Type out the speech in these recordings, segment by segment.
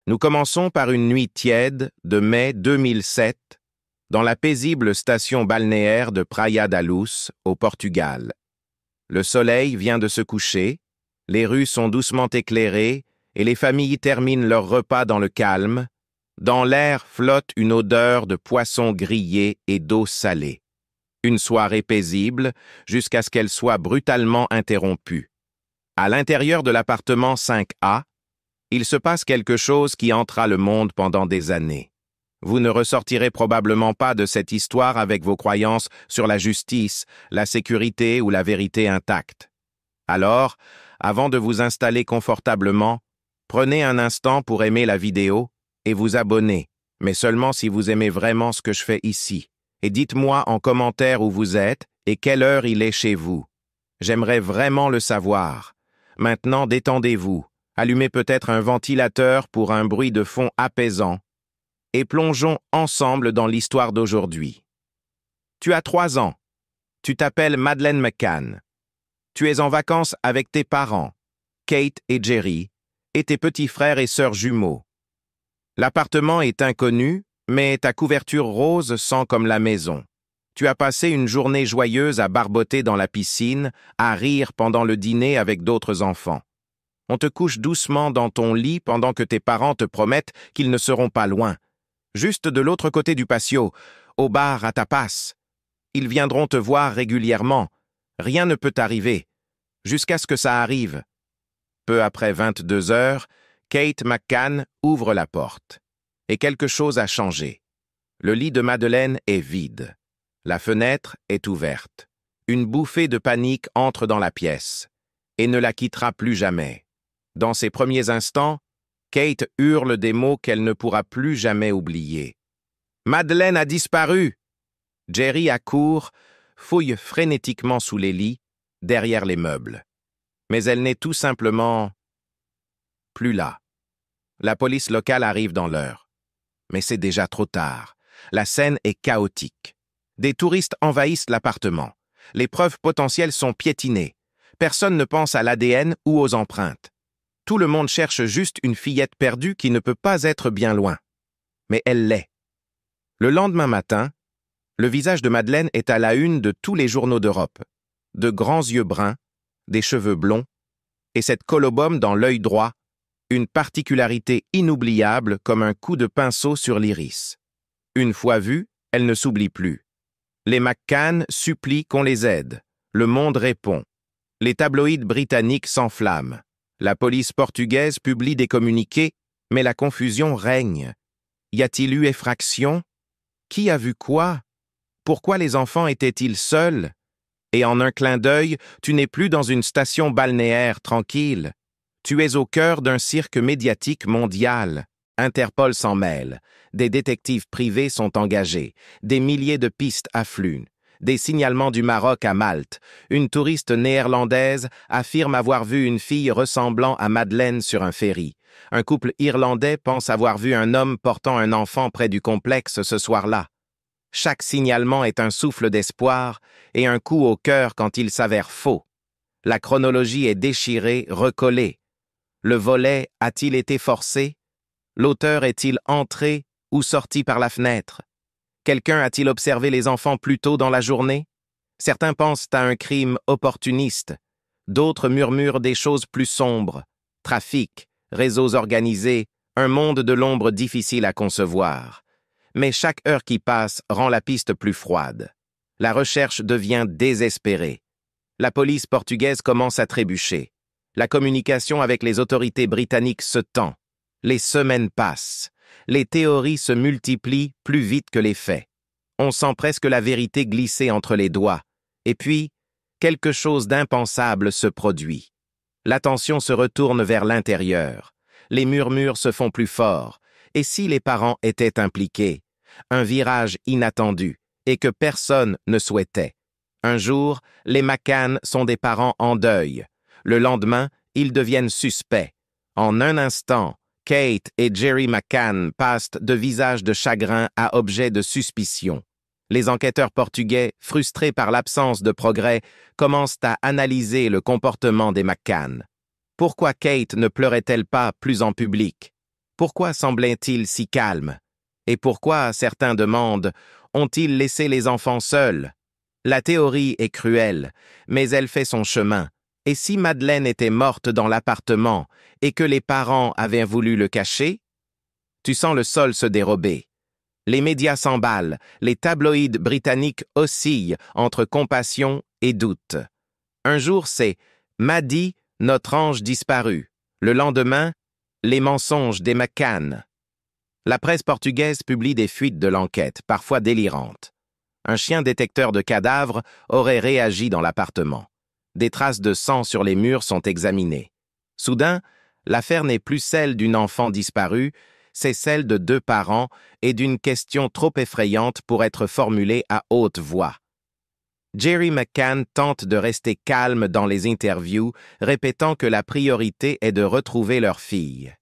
Nous commençons par une nuit tiède de mai 2007 dans la paisible station balnéaire de Praia da Luz, au Portugal. Le soleil vient de se coucher, les rues sont doucement éclairées et les familles terminent leur repas dans le calme. Dans l'air flotte une odeur de poissons grillés et d'eau salée. Une soirée paisible jusqu'à ce qu'elle soit brutalement interrompue. À l'intérieur de l'appartement 5A, il se passe quelque chose qui hantera le monde pendant des années. Vous ne ressortirez probablement pas de cette histoire avec vos croyances sur la justice, la sécurité ou la vérité intacte. Alors, avant de vous installer confortablement, prenez un instant pour aimer la vidéo et vous abonner, mais seulement si vous aimez vraiment ce que je fais ici. Et dites-moi en commentaire où vous êtes et quelle heure il est chez vous. J'aimerais vraiment le savoir. Maintenant, détendez-vous. Allumez peut-être un ventilateur pour un bruit de fond apaisant et plongeons ensemble dans l'histoire d'aujourd'hui. Tu as 3 ans. Tu t'appelles Madeleine McCann. Tu es en vacances avec tes parents, Kate et Jerry, et tes petits frères et sœurs jumeaux. L'appartement est inconnu, mais ta couverture rose sent comme la maison. Tu as passé une journée joyeuse à barboter dans la piscine, à rire pendant le dîner avec d'autres enfants. On te couche doucement dans ton lit pendant que tes parents te promettent qu'ils ne seront pas loin. Juste de l'autre côté du patio, au bar à tapas. Ils viendront te voir régulièrement. Rien ne peut t'arriver, jusqu'à ce que ça arrive. Peu après 22 heures, Kate McCann ouvre la porte. Et quelque chose a changé. Le lit de Madeleine est vide. La fenêtre est ouverte. Une bouffée de panique entre dans la pièce et ne la quittera plus jamais. Dans ses premiers instants, Kate hurle des mots qu'elle ne pourra plus jamais oublier. « Madeleine a disparu !» Jerry accourt, fouille frénétiquement sous les lits, derrière les meubles. Mais elle n'est tout simplement plus là. La police locale arrive dans l'heure. Mais c'est déjà trop tard. La scène est chaotique. Des touristes envahissent l'appartement. Les preuves potentielles sont piétinées. Personne ne pense à l'ADN ou aux empreintes. Tout le monde cherche juste une fillette perdue qui ne peut pas être bien loin. Mais elle l'est. Le lendemain matin, le visage de Madeleine est à la une de tous les journaux d'Europe. De grands yeux bruns, des cheveux blonds, et cette colobome dans l'œil droit, une particularité inoubliable comme un coup de pinceau sur l'iris. Une fois vue, elle ne s'oublie plus. Les McCann supplient qu'on les aide. Le monde répond. Les tabloïds britanniques s'enflamment. La police portugaise publie des communiqués, mais la confusion règne. Y a-t-il eu effraction? Qui a vu quoi? Pourquoi les enfants étaient-ils seuls? Et en un clin d'œil, tu n'es plus dans une station balnéaire tranquille. Tu es au cœur d'un cirque médiatique mondial. Interpol s'en mêle. Des détectives privés sont engagés. Des milliers de pistes affluent. Des signalements du Maroc à Malte. Une touriste néerlandaise affirme avoir vu une fille ressemblant à Madeleine sur un ferry. Un couple irlandais pense avoir vu un homme portant un enfant près du complexe ce soir-là. Chaque signalement est un souffle d'espoir et un coup au cœur quand il s'avère faux. La chronologie est déchirée, recollée. Le volet a-t-il été forcé? L'auteur est-il entré ou sorti par la fenêtre? Quelqu'un a-t-il observé les enfants plus tôt dans la journée? Certains pensent à un crime opportuniste. D'autres murmurent des choses plus sombres. Trafic, réseaux organisés, un monde de l'ombre difficile à concevoir. Mais chaque heure qui passe rend la piste plus froide. La recherche devient désespérée. La police portugaise commence à trébucher. La communication avec les autorités britanniques se tend. Les semaines passent. Les théories se multiplient plus vite que les faits. On sent presque la vérité glisser entre les doigts. Et puis, quelque chose d'impensable se produit. L'attention se retourne vers l'intérieur. Les murmures se font plus forts. Et si les parents étaient impliqués? Un virage inattendu, et que personne ne souhaitait. Un jour, les McCann sont des parents en deuil. Le lendemain, ils deviennent suspects. En un instant, Kate et Jerry McCann passent de visage de chagrin à objet de suspicion. Les enquêteurs portugais, frustrés par l'absence de progrès, commencent à analyser le comportement des McCann. Pourquoi Kate ne pleurait-elle pas plus en public? Pourquoi semblait-il si calme? Et pourquoi, certains demandent, ont-ils laissé les enfants seuls? La théorie est cruelle, mais elle fait son chemin. Et si Madeleine était morte dans l'appartement et que les parents avaient voulu le cacher? Tu sens le sol se dérober. Les médias s'emballent, les tabloïds britanniques oscillent entre compassion et doute. Un jour, c'est « Maddie, notre ange disparu ». Le lendemain, les mensonges des McCann. La presse portugaise publie des fuites de l'enquête, parfois délirantes. Un chien détecteur de cadavres aurait réagi dans l'appartement. Des traces de sang sur les murs sont examinées. Soudain, l'affaire n'est plus celle d'une enfant disparue, c'est celle de 2 parents et d'une question trop effrayante pour être formulée à haute voix. Jerry McCann tente de rester calme dans les interviews, répétant que la priorité est de retrouver leur fille.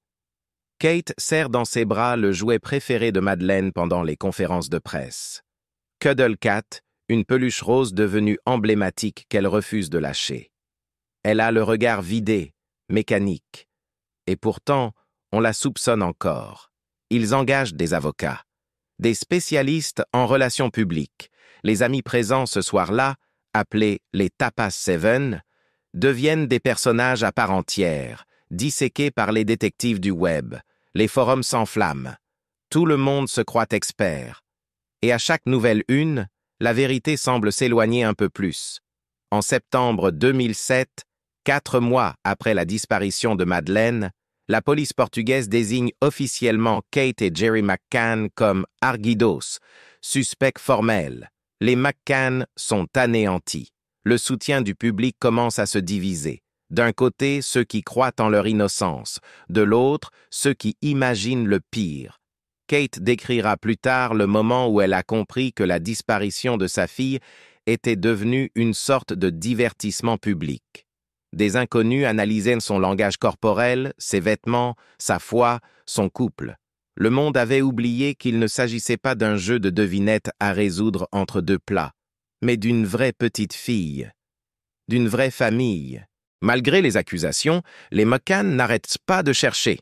Kate serre dans ses bras le jouet préféré de Madeleine pendant les conférences de presse. Cuddle Cat, une peluche rose devenue emblématique qu'elle refuse de lâcher. Elle a le regard vidé, mécanique. Et pourtant, on la soupçonne encore. Ils engagent des avocats, des spécialistes en relations publiques. Les amis présents ce soir-là, appelés les Tapas Seven, deviennent des personnages à part entière, disséqués par les détectives du web. Les forums s'enflamment. Tout le monde se croit expert. Et à chaque nouvelle une, la vérité semble s'éloigner un peu plus. En septembre 2007, 4 mois après la disparition de Madeleine, la police portugaise désigne officiellement Kate et Jerry McCann comme arguidos, suspects formels. Les McCann sont anéantis. Le soutien du public commence à se diviser. D'un côté, ceux qui croient en leur innocence, de l'autre, ceux qui imaginent le pire. Kate décrira plus tard le moment où elle a compris que la disparition de sa fille était devenue une sorte de divertissement public. Des inconnus analysaient son langage corporel, ses vêtements, sa foi, son couple. Le monde avait oublié qu'il ne s'agissait pas d'un jeu de devinettes à résoudre entre 2 plats, mais d'une vraie petite fille, d'une vraie famille. Malgré les accusations, les McCann n'arrêtent pas de chercher.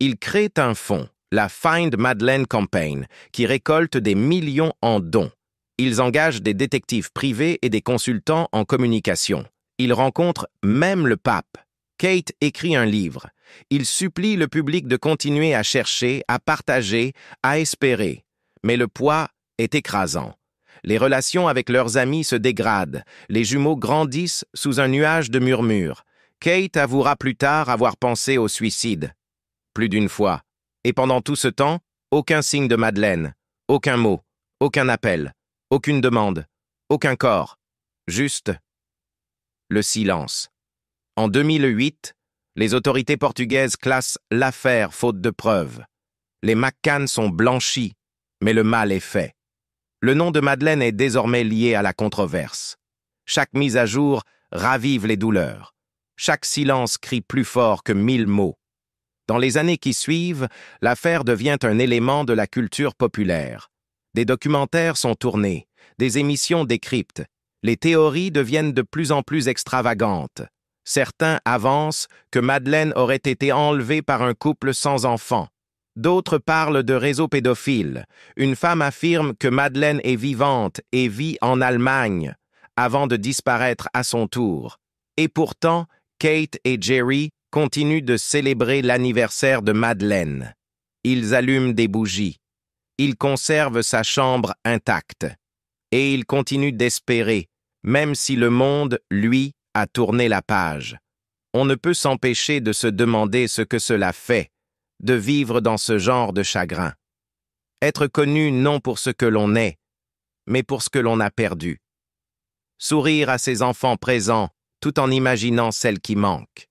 Ils créent un fonds, la Find Madeleine Campaign, qui récolte des millions en dons. Ils engagent des détectives privés et des consultants en communication. Ils rencontrent même le pape. Kate écrit un livre. Il supplie le public de continuer à chercher, à partager, à espérer. Mais le poids est écrasant. Les relations avec leurs amis se dégradent. Les jumeaux grandissent sous un nuage de murmures. Kate avouera plus tard avoir pensé au suicide. Plus d'une fois. Et pendant tout ce temps, aucun signe de Madeleine. Aucun mot. Aucun appel. Aucune demande. Aucun corps. Juste le silence. En 2008, les autorités portugaises classent l'affaire faute de preuves. Les McCann sont blanchis, mais le mal est fait. Le nom de Madeleine est désormais lié à la controverse. Chaque mise à jour ravive les douleurs. Chaque silence crie plus fort que 1000 mots. Dans les années qui suivent, l'affaire devient un élément de la culture populaire. Des documentaires sont tournés, des émissions décryptent. Les théories deviennent de plus en plus extravagantes. Certains avancent que Madeleine aurait été enlevée par un couple sans enfant. D'autres parlent de réseau pédophile. Une femme affirme que Madeleine est vivante et vit en Allemagne, avant de disparaître à son tour. Et pourtant, Kate et Jerry continuent de célébrer l'anniversaire de Madeleine. Ils allument des bougies. Ils conservent sa chambre intacte. Et ils continuent d'espérer, même si le monde, lui, a tourné la page. On ne peut s'empêcher de se demander ce que cela fait, de vivre dans ce genre de chagrin. Être connu non pour ce que l'on est, mais pour ce que l'on a perdu. Sourire à ses enfants présents, tout en imaginant celles qui manquent.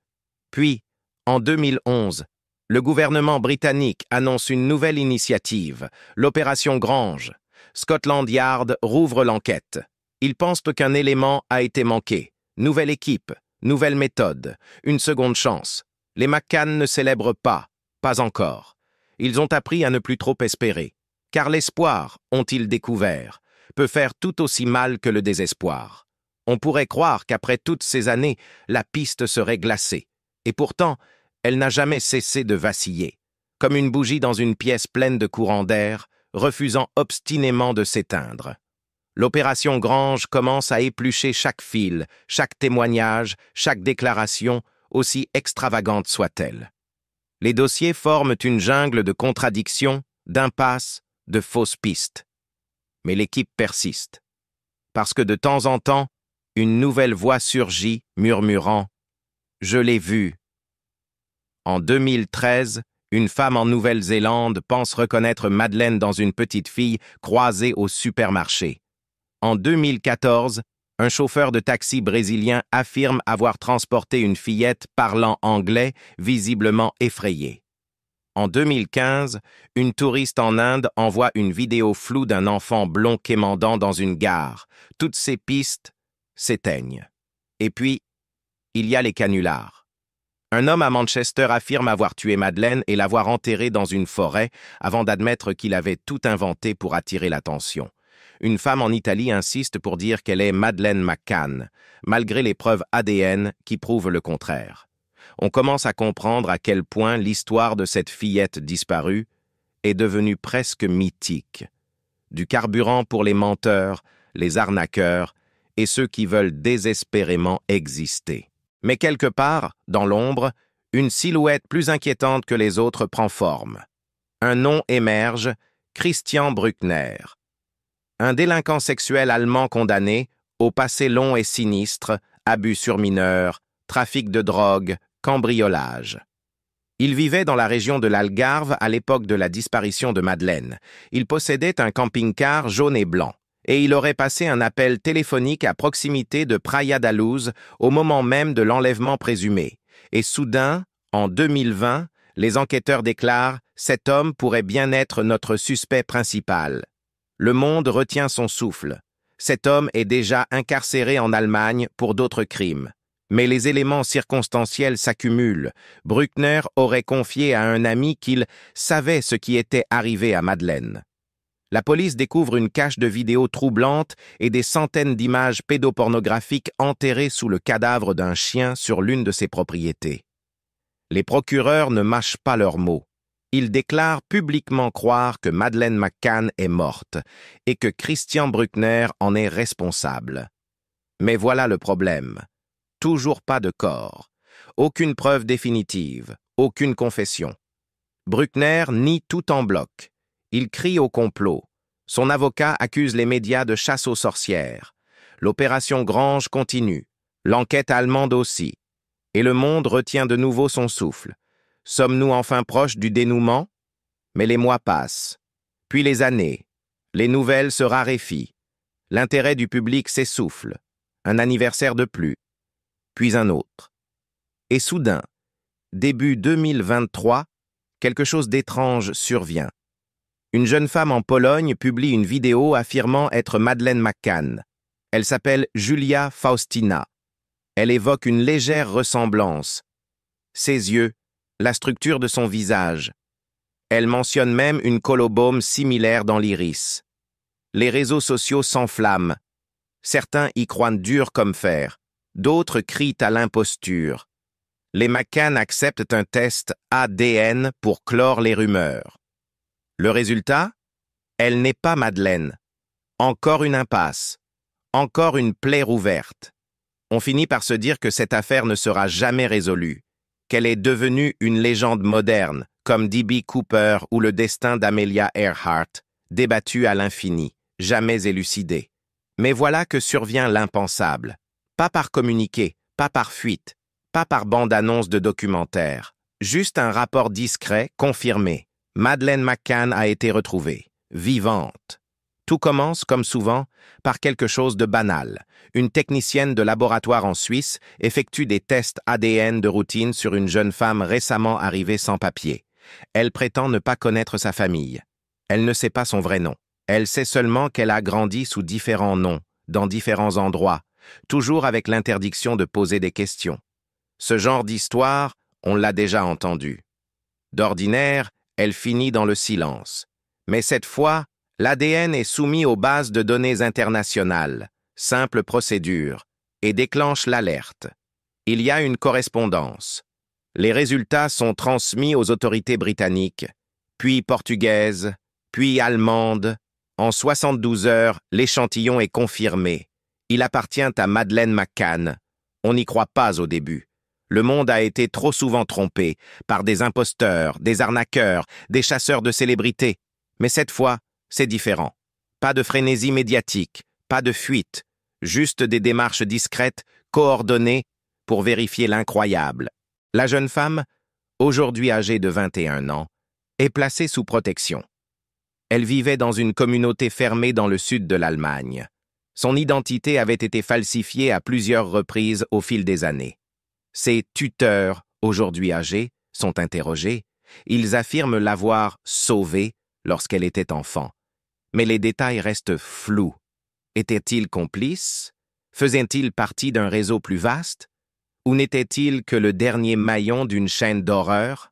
Puis, en 2011, le gouvernement britannique annonce une nouvelle initiative, l'opération Grange. Scotland Yard rouvre l'enquête. Ils pensent qu'un élément a été manqué. Nouvelle équipe, nouvelle méthode, une seconde chance. Les McCann ne célèbrent pas encore. Ils ont appris à ne plus trop espérer. Car l'espoir, ont-ils découvert, peut faire tout aussi mal que le désespoir. On pourrait croire qu'après toutes ces années, la piste serait glacée. Et pourtant, elle n'a jamais cessé de vaciller. comme une bougie dans une pièce pleine de courants d'air, refusant obstinément de s'éteindre. L'opération Grange commence à éplucher chaque fil, chaque témoignage, chaque déclaration, aussi extravagante soit-elle. Les dossiers forment une jungle de contradictions, d'impasses, de fausses pistes. Mais l'équipe persiste. Parce que de temps en temps, une nouvelle voix surgit, murmurant « Je l'ai vu ». En 2013, une femme en Nouvelle-Zélande pense reconnaître Madeleine dans une petite fille croisée au supermarché. En 2014, un chauffeur de taxi brésilien affirme avoir transporté une fillette parlant anglais, visiblement effrayée. En 2015, une touriste en Inde envoie une vidéo floue d'un enfant blond quémandant dans une gare. Toutes ces pistes s'éteignent. Et puis, il y a les canulars. Un homme à Manchester affirme avoir tué Madeleine et l'avoir enterrée dans une forêt avant d'admettre qu'il avait tout inventé pour attirer l'attention. Une femme en Italie insiste pour dire qu'elle est Madeleine McCann, malgré les preuves ADN qui prouvent le contraire. On commence à comprendre à quel point l'histoire de cette fillette disparue est devenue presque mythique. Du carburant pour les menteurs, les arnaqueurs et ceux qui veulent désespérément exister. Mais quelque part, dans l'ombre, une silhouette plus inquiétante que les autres prend forme. Un nom émerge, Christian Bruckner. Un délinquant sexuel allemand condamné, au passé long et sinistre, abus sur mineurs, trafic de drogue, cambriolage. Il vivait dans la région de l'Algarve à l'époque de la disparition de Madeleine. Il possédait un camping-car jaune et blanc, et il aurait passé un appel téléphonique à proximité de Praia da Luz au moment même de l'enlèvement présumé. Et soudain, en 2020, les enquêteurs déclarent « Cet homme pourrait bien être notre suspect principal ». Le monde retient son souffle. Cet homme est déjà incarcéré en Allemagne pour d'autres crimes. Mais les éléments circonstanciels s'accumulent. Bruckner aurait confié à un ami qu'il savait ce qui était arrivé à Madeleine. La police découvre une cache de vidéos troublantes et des centaines d'images pédopornographiques enterrées sous le cadavre d'un chien sur l'une de ses propriétés. Les procureurs ne mâchent pas leurs mots. Ils déclarent publiquement croire que Madeleine McCann est morte et que Christian Bruckner en est responsable. Mais voilà le problème. Toujours pas de corps. Aucune preuve définitive, aucune confession. Bruckner nie tout en bloc. Il crie au complot. Son avocat accuse les médias de chasse aux sorcières. L'opération Grange continue. L'enquête allemande aussi. Et le monde retient de nouveau son souffle. Sommes-nous enfin proches du dénouement? Mais les mois passent. Puis les années. Les nouvelles se raréfient. L'intérêt du public s'essouffle. Un anniversaire de plus. Puis un autre. Et soudain, début 2023, quelque chose d'étrange survient. Une jeune femme en Pologne publie une vidéo affirmant être Madeleine McCann. Elle s'appelle Julia Faustina. Elle évoque une légère ressemblance. Ses yeux, la structure de son visage. Elle mentionne même une colobome similaire dans l'iris. Les réseaux sociaux s'enflamment. Certains y croient dur comme fer. D'autres crient à l'imposture. Les McCann acceptent un test ADN pour clore les rumeurs. Le résultat? Elle n'est pas Madeleine. Encore une impasse. Encore une plaie rouverte. On finit par se dire que cette affaire ne sera jamais résolue, qu'elle est devenue une légende moderne, comme D.B. Cooper ou le destin d'Amelia Earhart, débattu à l'infini, jamais élucidé. Mais voilà que survient l'impensable. Pas par communiqué, pas par fuite, pas par bande-annonce de documentaire. Juste un rapport discret, confirmé. Madeleine McCann a été retrouvée, vivante. Tout commence, comme souvent, par quelque chose de banal. Une technicienne de laboratoire en Suisse effectue des tests ADN de routine sur une jeune femme récemment arrivée sans papier. Elle prétend ne pas connaître sa famille. Elle ne sait pas son vrai nom. Elle sait seulement qu'elle a grandi sous différents noms, dans différents endroits, toujours avec l'interdiction de poser des questions. Ce genre d'histoire, on l'a déjà entendu. D'ordinaire, elle finit dans le silence. Mais cette fois, l'ADN est soumis aux bases de données internationales, simple procédure, et déclenche l'alerte. Il y a une correspondance. Les résultats sont transmis aux autorités britanniques, puis portugaises, puis allemandes. En 72 heures, l'échantillon est confirmé. Il appartient à Madeleine McCann. On n'y croit pas au début. Le monde a été trop souvent trompé par des imposteurs, des arnaqueurs, des chasseurs de célébrités. Mais cette fois, c'est différent. Pas de frénésie médiatique, pas de fuite, juste des démarches discrètes, coordonnées, pour vérifier l'incroyable. La jeune femme, aujourd'hui âgée de 21 ans, est placée sous protection. Elle vivait dans une communauté fermée dans le sud de l'Allemagne. Son identité avait été falsifiée à plusieurs reprises au fil des années. Ses tuteurs, aujourd'hui âgés, sont interrogés. Ils affirment l'avoir sauvée lorsqu'elle était enfant. Mais les détails restent flous. Était-il complice? Faisait-il partie d'un réseau plus vaste? Ou n'était-il que le dernier maillon d'une chaîne d'horreur?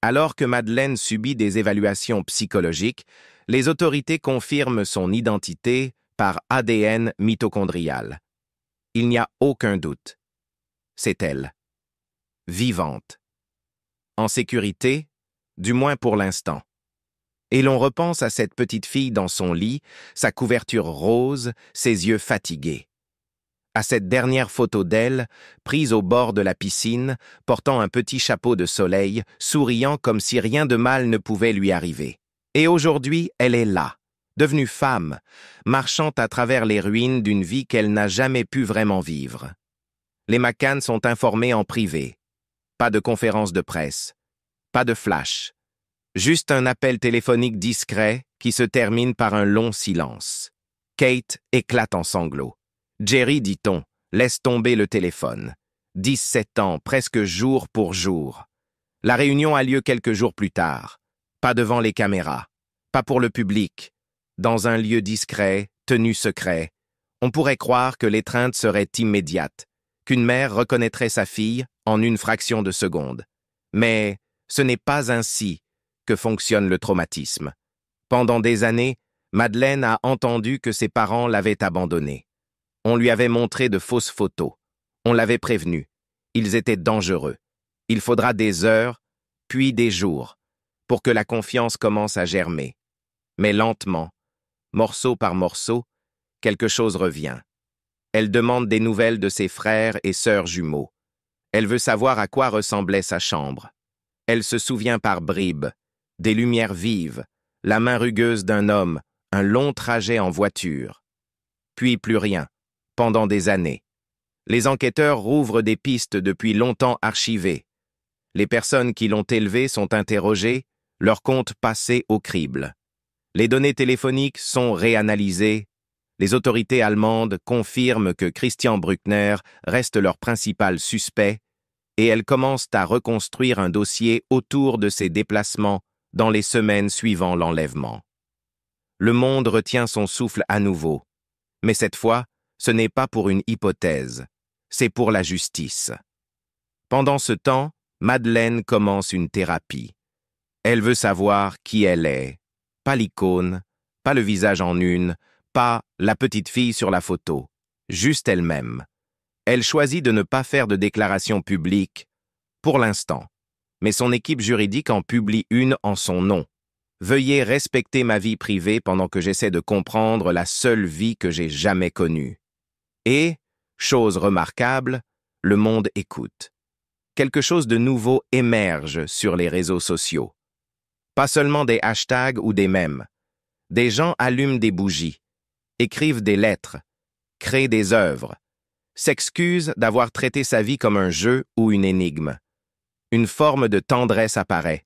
Alors que Madeleine subit des évaluations psychologiques, les autorités confirment son identité par ADN mitochondrial. Il n'y a aucun doute. C'est elle. Vivante. En sécurité, du moins pour l'instant. Et l'on repense à cette petite fille dans son lit, sa couverture rose, ses yeux fatigués. À cette dernière photo d'elle, prise au bord de la piscine, portant un petit chapeau de soleil, souriant comme si rien de mal ne pouvait lui arriver. Et aujourd'hui, elle est là, devenue femme, marchant à travers les ruines d'une vie qu'elle n'a jamais pu vraiment vivre. Les McCann sont informés en privé. Pas de conférence de presse, pas de flash. Juste un appel téléphonique discret qui se termine par un long silence. Kate éclate en sanglots. Jerry, dit-on, laisse tomber le téléphone. 17 ans, presque jour pour jour. La réunion a lieu quelques jours plus tard. Pas devant les caméras, pas pour le public. Dans un lieu discret, tenu secret. On pourrait croire que l'étreinte serait immédiate, qu'une mère reconnaîtrait sa fille en une fraction de seconde. Mais ce n'est pas ainsi que fonctionne le traumatisme. Pendant des années, Madeleine a entendu que ses parents l'avaient abandonnée. On lui avait montré de fausses photos. On l'avait prévenu. Ils étaient dangereux. Il faudra des heures, puis des jours, pour que la confiance commence à germer. Mais lentement, morceau par morceau, quelque chose revient. Elle demande des nouvelles de ses frères et sœurs jumeaux. Elle veut savoir à quoi ressemblait sa chambre. Elle se souvient par bribes, des lumières vives, la main rugueuse d'un homme, un long trajet en voiture. Puis plus rien. Pendant des années. Les enquêteurs rouvrent des pistes depuis longtemps archivées. Les personnes qui l'ont élevée sont interrogées, leurs comptes passés au crible. Les données téléphoniques sont réanalysées. Les autorités allemandes confirment que Christian Bruckner reste leur principal suspect et elles commencent à reconstruire un dossier autour de ses déplacements dans les semaines suivant l'enlèvement. Le monde retient son souffle à nouveau, mais cette fois, ce n'est pas pour une hypothèse, c'est pour la justice. Pendant ce temps, Madeleine commence une thérapie. Elle veut savoir qui elle est, pas l'icône, pas le visage en une, pas la petite fille sur la photo, juste elle-même. Elle choisit de ne pas faire de déclaration publique, pour l'instant, mais son équipe juridique en publie une en son nom. Veuillez respecter ma vie privée pendant que j'essaie de comprendre la seule vie que j'ai jamais connue. Et, chose remarquable, le monde écoute. Quelque chose de nouveau émerge sur les réseaux sociaux. Pas seulement des hashtags ou des mèmes. Des gens allument des bougies, écrivent des lettres, créent des œuvres, s'excusent d'avoir traité sa vie comme un jeu ou une énigme. Une forme de tendresse apparaît,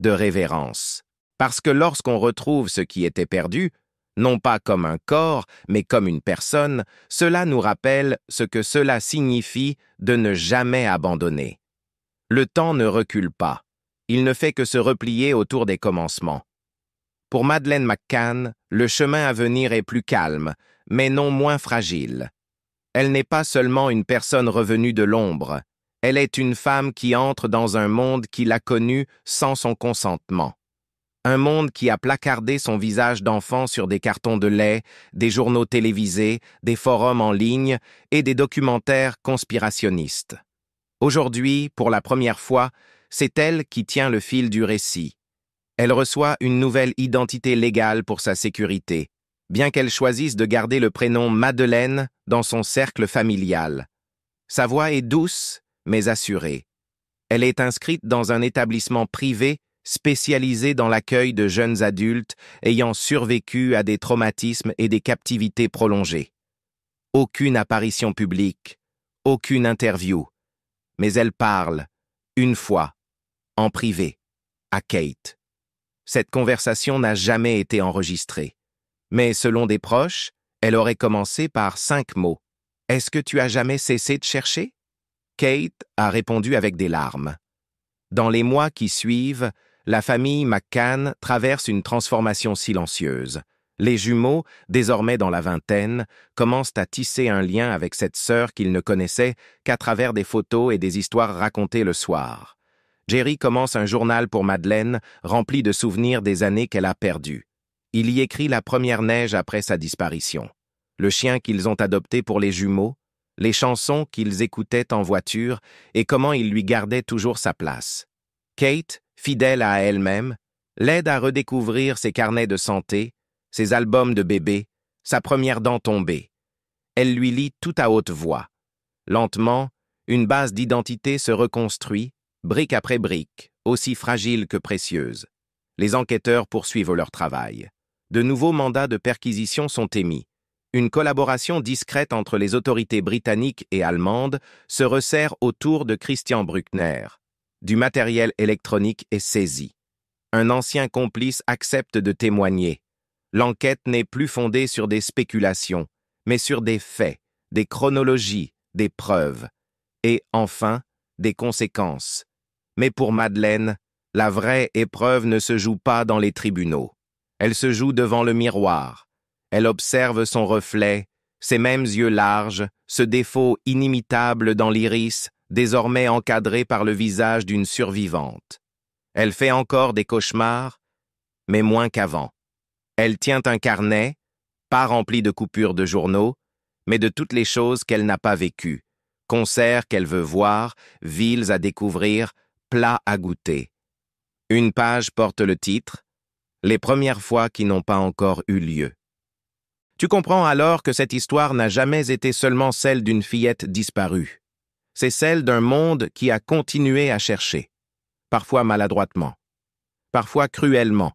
de révérence. Parce que lorsqu'on retrouve ce qui était perdu, non pas comme un corps, mais comme une personne, cela nous rappelle ce que cela signifie de ne jamais abandonner. Le temps ne recule pas. Il ne fait que se replier autour des commencements. Pour Madeleine McCann, le chemin à venir est plus calme, mais non moins fragile. Elle n'est pas seulement une personne revenue de l'ombre. Elle est une femme qui entre dans un monde qui l'a connue sans son consentement. Un monde qui a placardé son visage d'enfant sur des cartons de lait, des journaux télévisés, des forums en ligne et des documentaires conspirationnistes. Aujourd'hui, pour la première fois, c'est elle qui tient le fil du récit. Elle reçoit une nouvelle identité légale pour sa sécurité, bien qu'elle choisisse de garder le prénom Madeleine dans son cercle familial. Sa voix est douce, mais assurée. Elle est inscrite dans un établissement privé spécialisé dans l'accueil de jeunes adultes ayant survécu à des traumatismes et des captivités prolongées. Aucune apparition publique, aucune interview, mais elle parle, une fois, en privé, à Kate. Cette conversation n'a jamais été enregistrée, mais selon des proches, elle aurait commencé par 5 mots. « Est-ce que tu as jamais cessé de chercher ?» Kate a répondu avec des larmes. Dans les mois qui suivent, la famille McCann traverse une transformation silencieuse. Les jumeaux, désormais dans la vingtaine, commencent à tisser un lien avec cette sœur qu'ils ne connaissaient qu'à travers des photos et des histoires racontées le soir. Jerry commence un journal pour Madeleine, rempli de souvenirs des années qu'elle a perdues. Il y écrit la première neige après sa disparition, le chien qu'ils ont adopté pour les jumeaux, les chansons qu'ils écoutaient en voiture et comment ils lui gardaient toujours sa place. Kate, fidèle à elle-même, l'aide à redécouvrir ses carnets de santé, ses albums de bébé, sa première dent tombée. Elle lui lit tout à haute voix. Lentement, une base d'identité se reconstruit, brique après brique, aussi fragile que précieuse. Les enquêteurs poursuivent leur travail. De nouveaux mandats de perquisition sont émis. Une collaboration discrète entre les autorités britanniques et allemandes se resserre autour de Christian Bruckner. Du matériel électronique est saisi. Un ancien complice accepte de témoigner. L'enquête n'est plus fondée sur des spéculations, mais sur des faits, des chronologies, des preuves, et enfin, des conséquences. Mais pour Madeleine, la vraie épreuve ne se joue pas dans les tribunaux. Elle se joue devant le miroir. Elle observe son reflet, ses mêmes yeux larges, ce défaut inimitable dans l'iris, désormais encadré par le visage d'une survivante. Elle fait encore des cauchemars, mais moins qu'avant. Elle tient un carnet, pas rempli de coupures de journaux, mais de toutes les choses qu'elle n'a pas vécues, concerts qu'elle veut voir, villes à découvrir, plats à goûter. Une page porte le titre « Les premières fois qui n'ont pas encore eu lieu ». Tu comprends alors que cette histoire n'a jamais été seulement celle d'une fillette disparue. C'est celle d'un monde qui a continué à chercher, parfois maladroitement, parfois cruellement.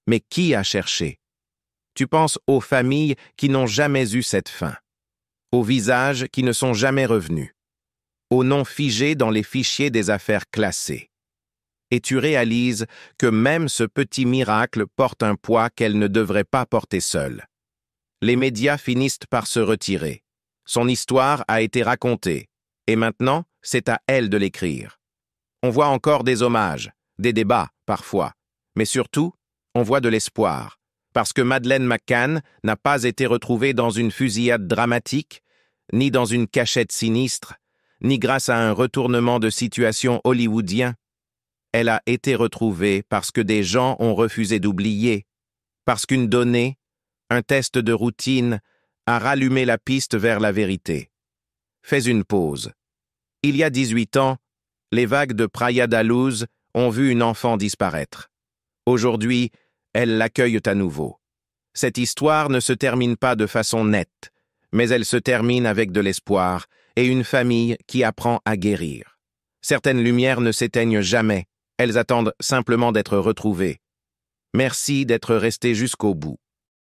Mais qui a cherché? Tu penses aux familles qui n'ont jamais eu cette fin, aux visages qui ne sont jamais revenus, aux noms figés dans les fichiers des affaires classées. Et tu réalises que même ce petit miracle porte un poids qu'elle ne devrait pas porter seule. Les médias finissent par se retirer. Son histoire a été racontée, et maintenant, c'est à elle de l'écrire. On voit encore des hommages, des débats, parfois, mais surtout, on voit de l'espoir, parce que Madeleine McCann n'a pas été retrouvée dans une fusillade dramatique, ni dans une cachette sinistre, ni grâce à un retournement de situation hollywoodien. Elle a été retrouvée parce que des gens ont refusé d'oublier, parce qu'une donnée, un test de routine, a rallumé la piste vers la vérité. Fais une pause. Il y a 18 ans, les vagues de Praia da Luz ont vu une enfant disparaître. Aujourd'hui, elles l'accueillent à nouveau. Cette histoire ne se termine pas de façon nette, mais elle se termine avec de l'espoir et une famille qui apprend à guérir. Certaines lumières ne s'éteignent jamais, elles attendent simplement d'être retrouvées. Merci d'être resté jusqu'au bout.